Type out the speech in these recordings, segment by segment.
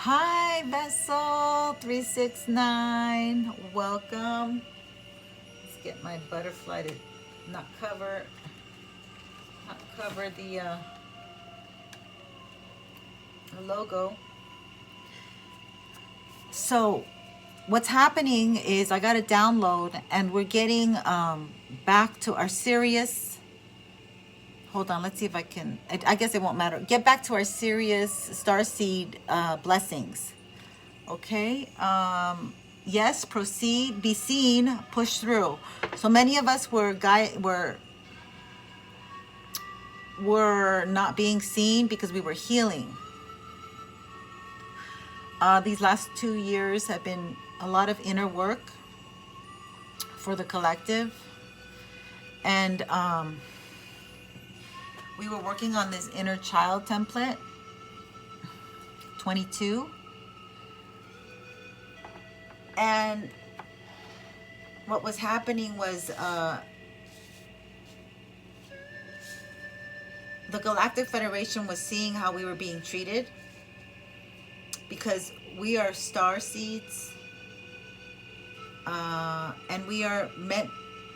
Hi, Vessel 369. Welcome. Let's get my butterfly to not cover the logo. So, what's happening is I got a download, and we're getting back to our serious. Hold on, let's see if I can. I guess it won't matter. Get back to our serious starseed blessings. Okay. Yes, proceed, be seen, push through. So many of us were not being seen because we were healing. These last 2 years have been a lot of inner work for the collective, and we were working on this inner child template 22, and what was happening was the Galactic Federation was seeing how we were being treated because we are star seeds, and we are meant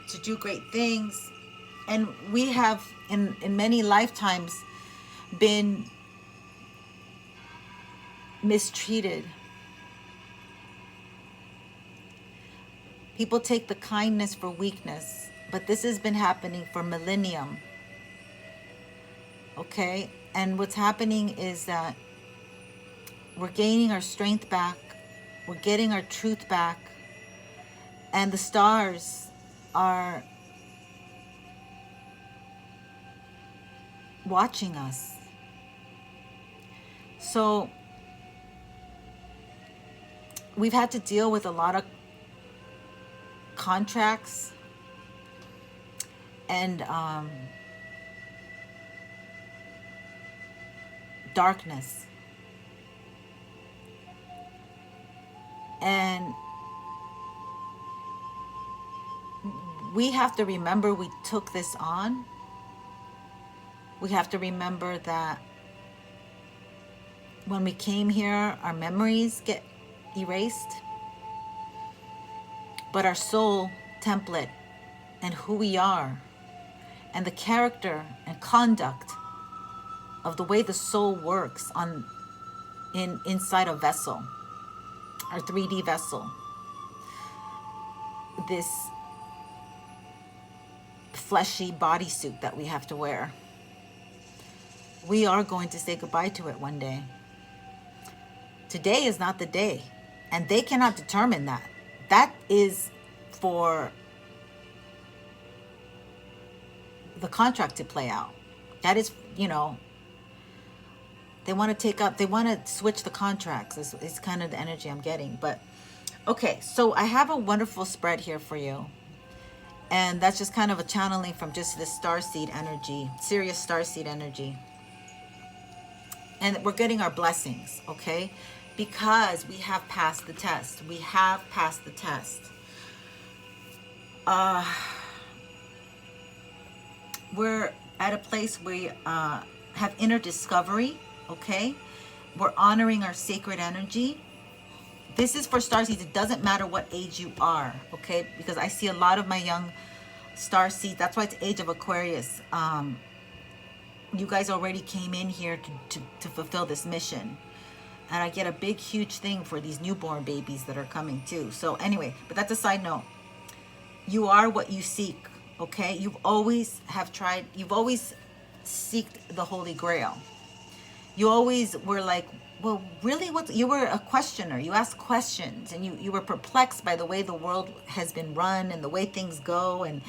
to do great things, and we have in many lifetimes been mistreated. People take the kindness for weakness, but this has been happening for millennium. Okay? And what's happening is that we're gaining our strength back, we're getting our truth back, and the stars are watching us. So we've had to deal with a lot of contracts and darkness. And we have to remember we took this on. We have to remember that when we came here, our memories get erased, but our soul template and who we are and the character and conduct of the way the soul works inside a vessel, our 3D vessel, this fleshy bodysuit that we have to wear. We are going to say goodbye to it one day. Today is not the day, and they cannot determine that. That is for the contract to play out. That is, they want to switch the contracts. It's kind of the energy I'm getting. But okay, so I have a wonderful spread here for you. And that's just kind of a channeling from just this starseed energy, serious starseed energy. And we're getting our blessings, okay? Because we have passed the test. We have passed the test. We're at a place where we have inner discovery, okay? We're honoring our sacred energy. This is for starseeds. It doesn't matter what age you are, okay? Because I see a lot of my young starseeds. That's why it's age of Aquarius. You guys already came in here to fulfill this mission. And I get a big, huge thing for these newborn babies that are coming too. So anyway, but that's a side note. You are what you seek, okay? You've always seeked the Holy Grail. You always were like, well, really, you were a questioner. You asked questions, and you were perplexed by the way the world has been run and the way things go and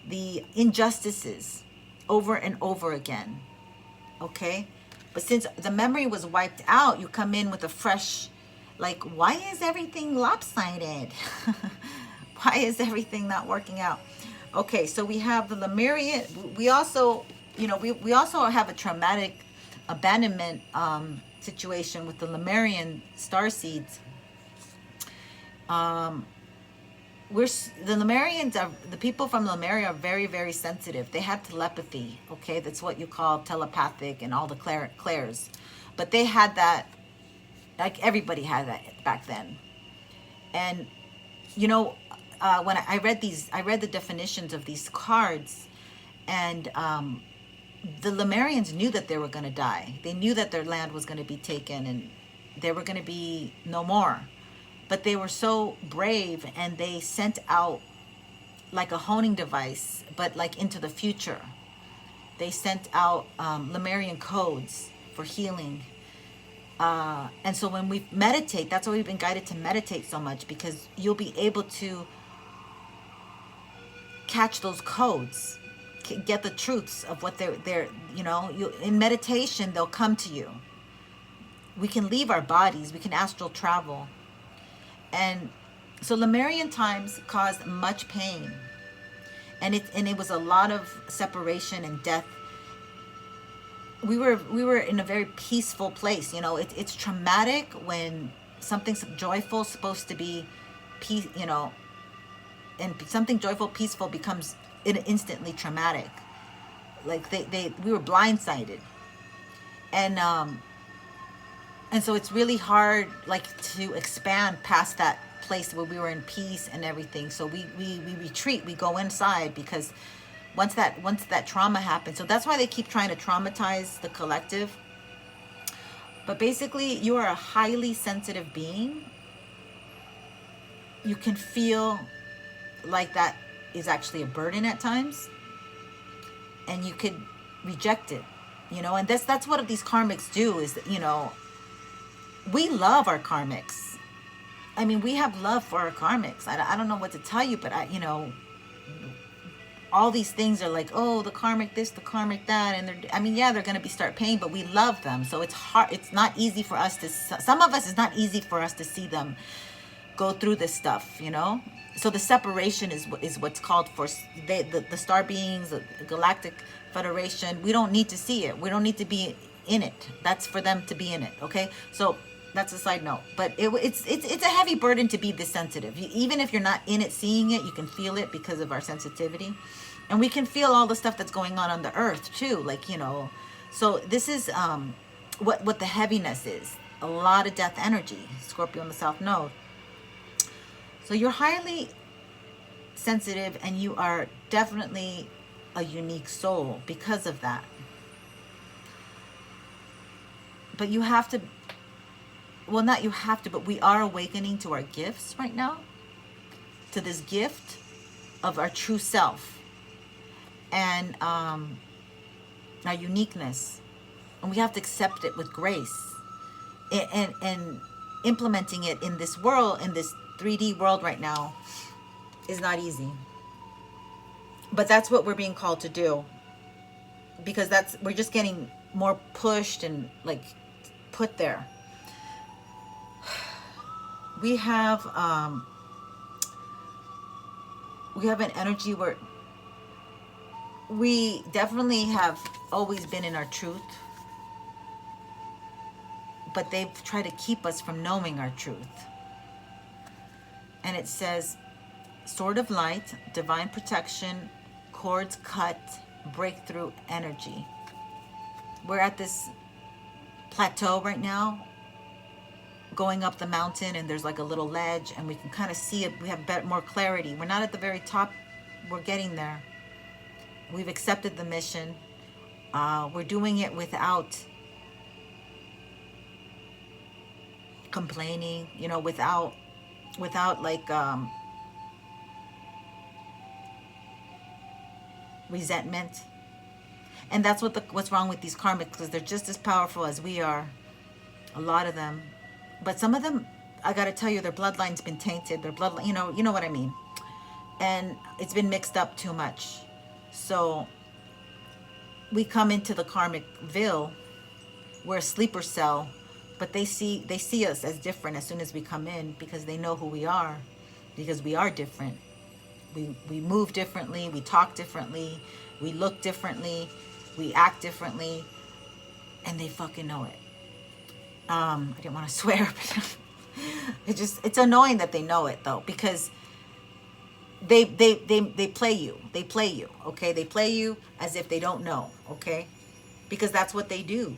the injustices over and over again, okay? But since the memory was wiped out, you come in with a fresh, like, why is everything lopsided? Why is everything not working out? Okay, so we have the Lemurian. We also, we also have a traumatic abandonment situation with the Lemurian starseeds. The Lemurians the people from Lemuria are very, very sensitive. They had telepathy, okay? That's what you call telepathic and all the clairs. But they had that Like everybody had that back then. And you know, when I read the definitions of these cards, and the Lemurians knew that they were going to die. They knew that their land was going to be taken and they were going to be no more. But they were so brave, and they sent out like a honing device, but like into the future. They sent out Lemurian codes for healing. And so when we meditate, that's why we've been guided to meditate so much, because you'll be able to catch those codes, get the truths of what they're you know, you, in meditation, they'll come to you. We can leave our bodies, we can astral travel. And so Lemurian times caused much pain. And it was a lot of separation and death. We were in a very peaceful place. You know, it's traumatic when something's joyful supposed to be peace, you know, and something joyful, peaceful becomes instantly traumatic. Like we were blindsided. And so it's really hard, like, to expand past that place where we were in peace and everything. So we retreat, we go inside, because once that trauma happens, so that's why they keep trying to traumatize the collective. But basically, you are a highly sensitive being. You can feel like that is actually a burden at times, and you could reject it, you know. And that's what these karmics do, is, you know, we love our karmics. I mean, we have love for our karmics. I don't know what to tell you, but you know, all these things are like, oh, the karmic this, the karmic that, and I mean, yeah, they're going to start paying, but we love them. So it's hard. It's not easy for us to, some of us, it's not easy for us to see them go through this stuff, you know. So the separation is what's called for. The star beings, the Galactic Federation, we don't need to see it. We don't need to be in it. That's for them to be in it. Okay, so that's a side note. But it's a heavy burden to be this sensitive. Even if you're not in it, seeing it, you can feel it because of our sensitivity, and we can feel all the stuff that's going on the earth too. Like, you know, so this is what the heaviness is. A lot of death energy. Scorpio in the South Node. So you're highly sensitive, and you are definitely a unique soul because of that. But you have to, well, not you have to, but we are awakening to our gifts right now, to this gift of our true self and our uniqueness. And we have to accept it with grace, and implementing it in this world, in this 3D world right now, is not easy. But that's what we're being called to do, because we're just getting more pushed and like put there. We have an energy where we definitely have always been in our truth, but they've tried to keep us from knowing our truth. And it says, sword of light, divine protection, cords cut, breakthrough energy. We're at this plateau right now, going up the mountain, and there's like a little ledge, and we can kind of see it. We have more clarity. We're not at the very top. We're getting there. We've accepted the mission. We're doing it without complaining, you know, without like resentment. And that's what's wrong with these karmics, because they're just as powerful as we are, a lot of them. But some of them, I gotta tell you, their bloodline's been tainted. Their bloodline, you know what I mean. And it's been mixed up too much. So we come into the karmic ville, we're a sleeper cell, but they see us as different as soon as we come in, because they know who we are, because we are different. We move differently, we talk differently, we look differently, we act differently, and they fucking know it. I didn't want to swear, but it's annoying that they know it though, because they play you. They play you, okay? They play you as if they don't know, okay? Because that's what they do.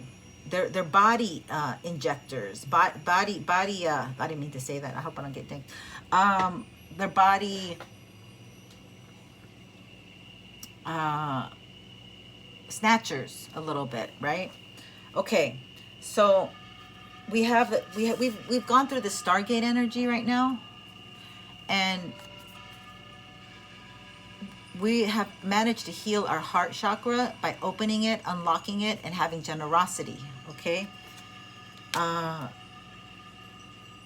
They're body injectors, body. I didn't mean to say that. I hope I don't get dinged. Their body snatchers a little bit, right? Okay, so we've gone through the Stargate energy right now, and we have managed to heal our heart chakra by opening it, unlocking it, and having generosity. Okay,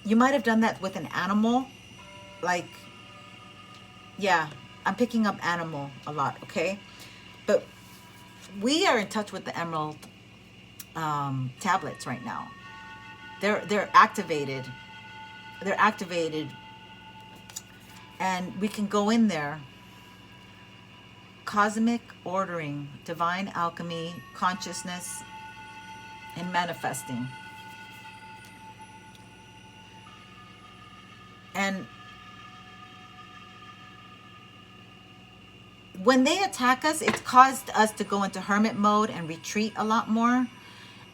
you might have done that with an animal, like, yeah, I'm picking up animal a lot. Okay, but we are in touch with the emerald tablets right now. They're activated. They're activated, and we can go in there. Cosmic ordering, divine alchemy, consciousness, and manifesting. And when they attack us, it's caused us to go into hermit mode and retreat a lot more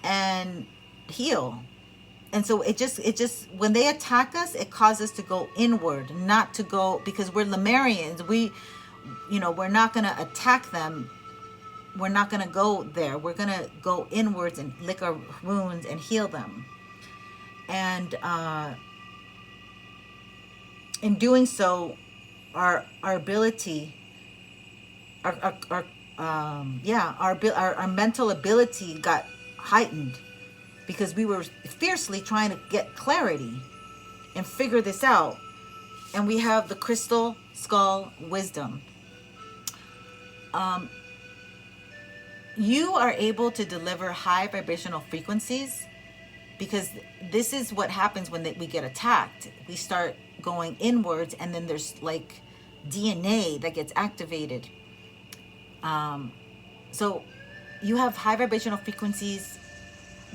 and heal. And so it just when they attack us, it causes us to go inward, not to go, because we're Lemurians. We're not going to attack them. We're not going to go there. We're going to go inwards and lick our wounds and heal them. And in doing so, our ability, our mental ability got heightened, because we were fiercely trying to get clarity and figure this out. And we have the crystal skull wisdom. You are able to deliver high vibrational frequencies, because this is what happens when we get attacked. We start going inwards, and then there's like DNA that gets activated. So you have high vibrational frequencies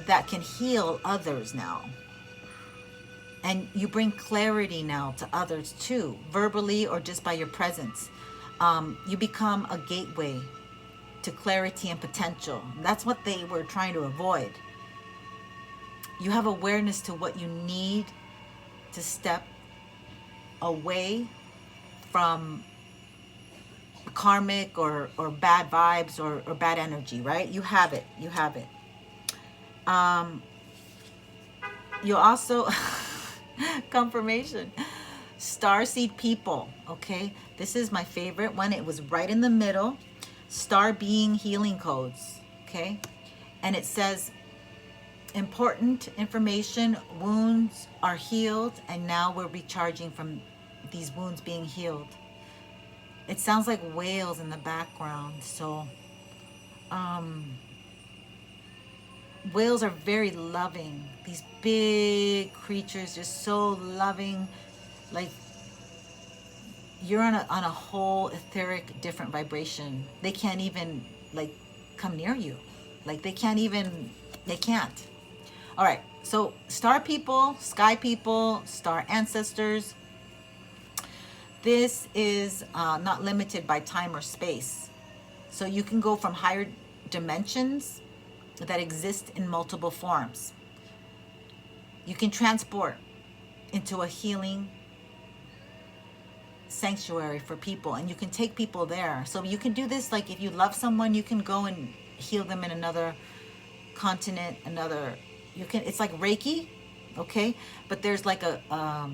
that can heal others now. And you bring clarity now to others too, verbally or just by your presence. You become a gateway to clarity and potential. That's what they were trying to avoid. You have awareness to what you need to step away from karmic or bad vibes or bad energy, right? You have it. You have it. You also confirmation, starseed people. Okay, this is my favorite one. It was right in the middle. Star being healing codes. Okay, and it says important information: wounds are healed, and now we're recharging from these wounds being healed. It sounds like whales in the background. So whales are very loving. These big creatures, just so loving. Like, you're on a whole etheric different vibration. They can't even like come near you. Like they can't. All right, so star people, sky people, star ancestors. This is not limited by time or space. So you can go from higher dimensions that exist in multiple forms. You can transport into a healing sanctuary for people, and you can take people there. So you can do this, like if you love someone, you can go and heal them in another continent, it's like Reiki, okay? But there's like a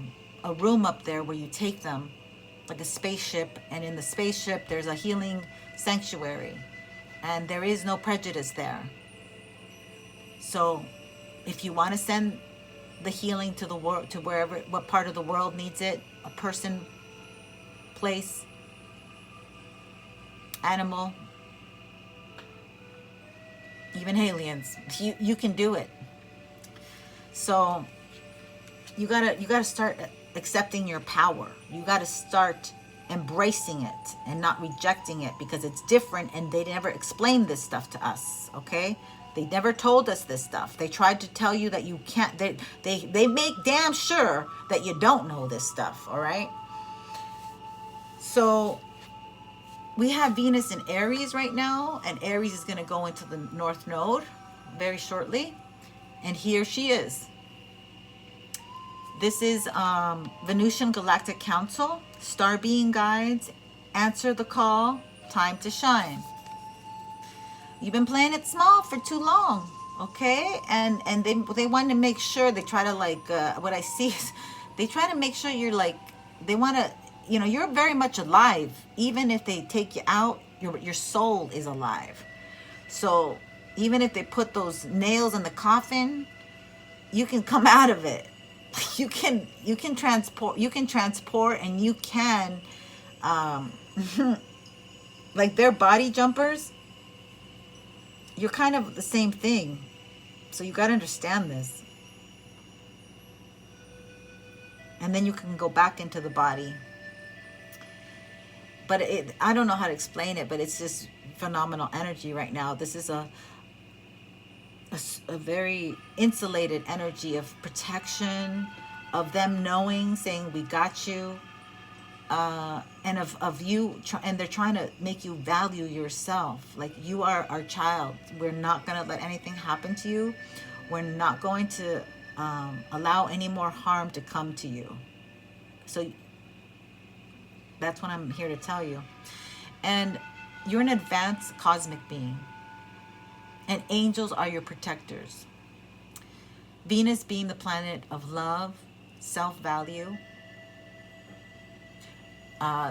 room up there where you take them, like a spaceship, and in the spaceship there's a healing sanctuary, and there is no prejudice there. So if you want to send the healing to the world, to wherever, what part of the world needs it, a person, place, animal, even aliens, you can do it. So you gotta start accepting your power. You gotta start embracing it and not rejecting it, because it's different, and they never explained this stuff to us. Okay, they never told us this stuff. They tried to tell you that you can't. They make damn sure that you don't know this stuff. All right. So we have Venus in Aries right now, and Aries is going to go into the North Node very shortly. And here she is. This is Venusian Galactic Council, Star Being Guides, answer the call, time to shine. You've been playing it small for too long, okay? And they want to make sure, they try to like, what I see is, they try to make sure you're like, they want to, you know, you're very much alive. Even if they take you out, your soul is alive. So even if they put those nails in the coffin, you can come out of it. You can transport, and you can, like their body jumpers, you're kind of the same thing. So you got to understand this. And then you can go back into the body. But I don't know how to explain it, but it's just phenomenal energy right now. This is a very insulated energy of protection, of them knowing, saying, we got you. And of you, and they're trying to make you value yourself. Like, you are our child. We're not going to let anything happen to you. We're not going to allow any more harm to come to you. So that's what I'm here to tell you. And you're an advanced cosmic being. And angels are your protectors. Venus being the planet of love, self-value.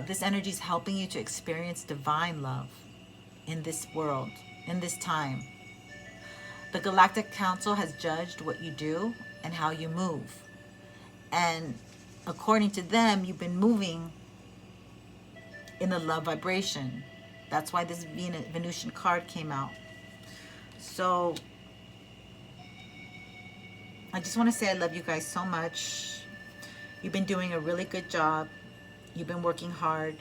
This energy is helping you to experience divine love in this world, in this time. The Galactic Council has judged what you do and how you move. And according to them, you've been moving in the love vibration. That's why this Venusian card came out. So I just want to say I love you guys so much. You've been doing a really good job. You've been working hard.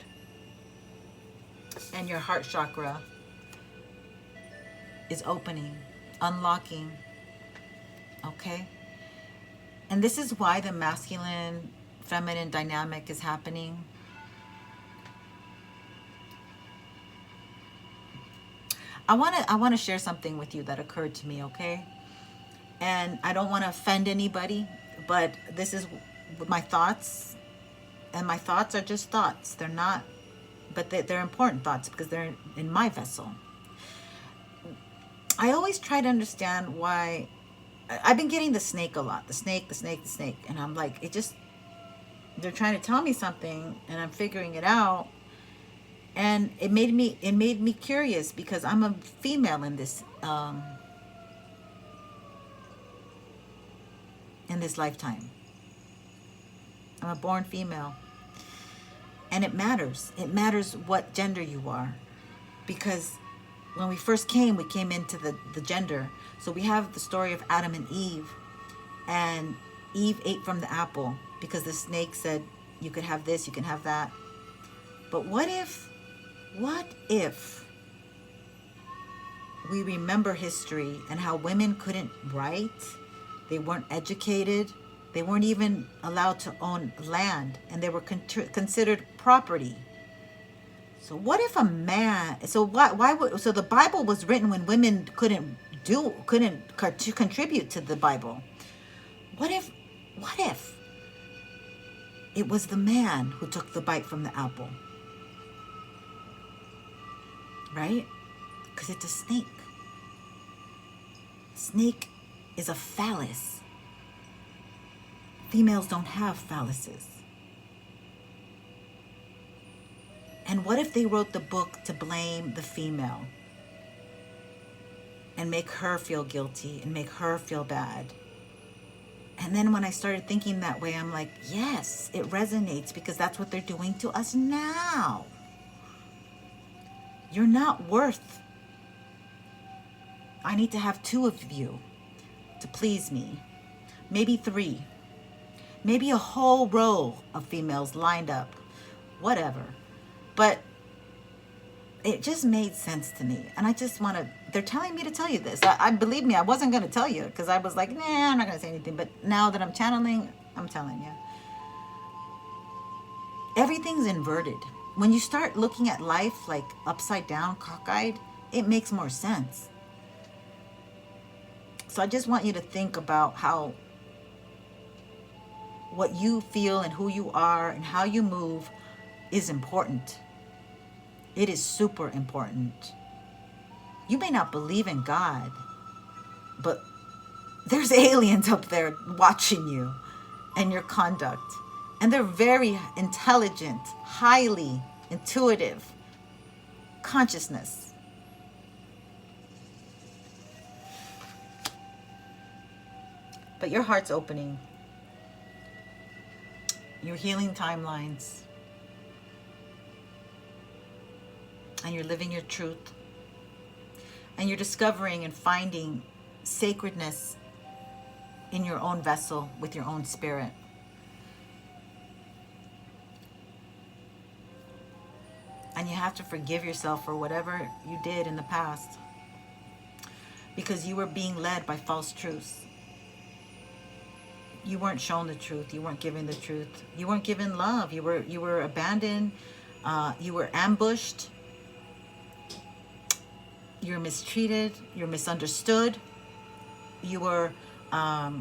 And your heart chakra is opening, unlocking. Okay? And this is why the masculine, feminine dynamic is happening. I want to share something with you that occurred to me, okay? And I don't want to offend anybody, but this is my thoughts. And my thoughts are just thoughts. They're not, but they're important thoughts because they're in my vessel. I always try to understand why. I've been getting the snake a lot. The snake. And I'm like, they're trying to tell me something and I'm figuring it out. And it made me curious because I'm a female in this lifetime. I'm a born female. And it matters. It matters what gender you are. Because when we first came, we came into the gender. So we have the story of Adam and Eve. And Eve ate from the apple because the snake said, you could have this, you can have that. But what if we remember history and how women couldn't write, they weren't educated, they weren't even allowed to own land, and they were considered property. So what if a man? So so the Bible was written when women couldn't contribute to the Bible. What if it was the man who took the bite from the apple? Right? Because it's a snake. Snake is a phallus. Females don't have phalluses. And what if they wrote the book to blame the female and make her feel guilty and make her feel bad? And then when I started thinking that way, I'm like, yes, it resonates because that's what they're doing to us now. You're not worth. I need to have 2 of you to please me. Maybe 3. Maybe a whole row of females lined up. Whatever. But it just made sense to me. And I just want to, they're telling me to tell you this. I believe me, I wasn't going to tell you because I was like, nah, I'm not going to say anything. But now that I'm channeling, I'm telling you. Everything's inverted. When you start looking at life like upside down, cockeyed, it makes more sense. So I just want you to think about how what you feel and who you are and how you move is important. It is super important. You may not believe in God, but there's aliens up there watching you and your conduct. And they're very intelligent, highly intuitive consciousness. But your heart's opening. You're healing timelines. And you're living your truth. And you're discovering and finding sacredness in your own vessel with your own spirit. And you have to forgive yourself for whatever you did in the past, because you were being led by false truths. You weren't shown the truth. You weren't given the truth. You weren't given love. You were abandoned. You were ambushed. You're mistreated. You're misunderstood. You were what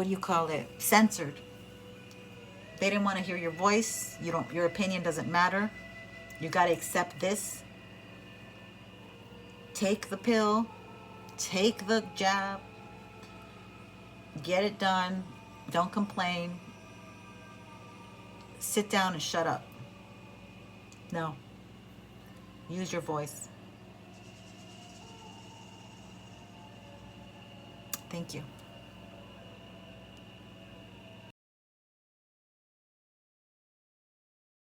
do you call it? Censored. They didn't want to hear your voice. Your opinion doesn't matter. You got to accept this. Take the pill. Take the jab. Get it done. Don't complain. Sit down and shut up. No. Use your voice. Thank you.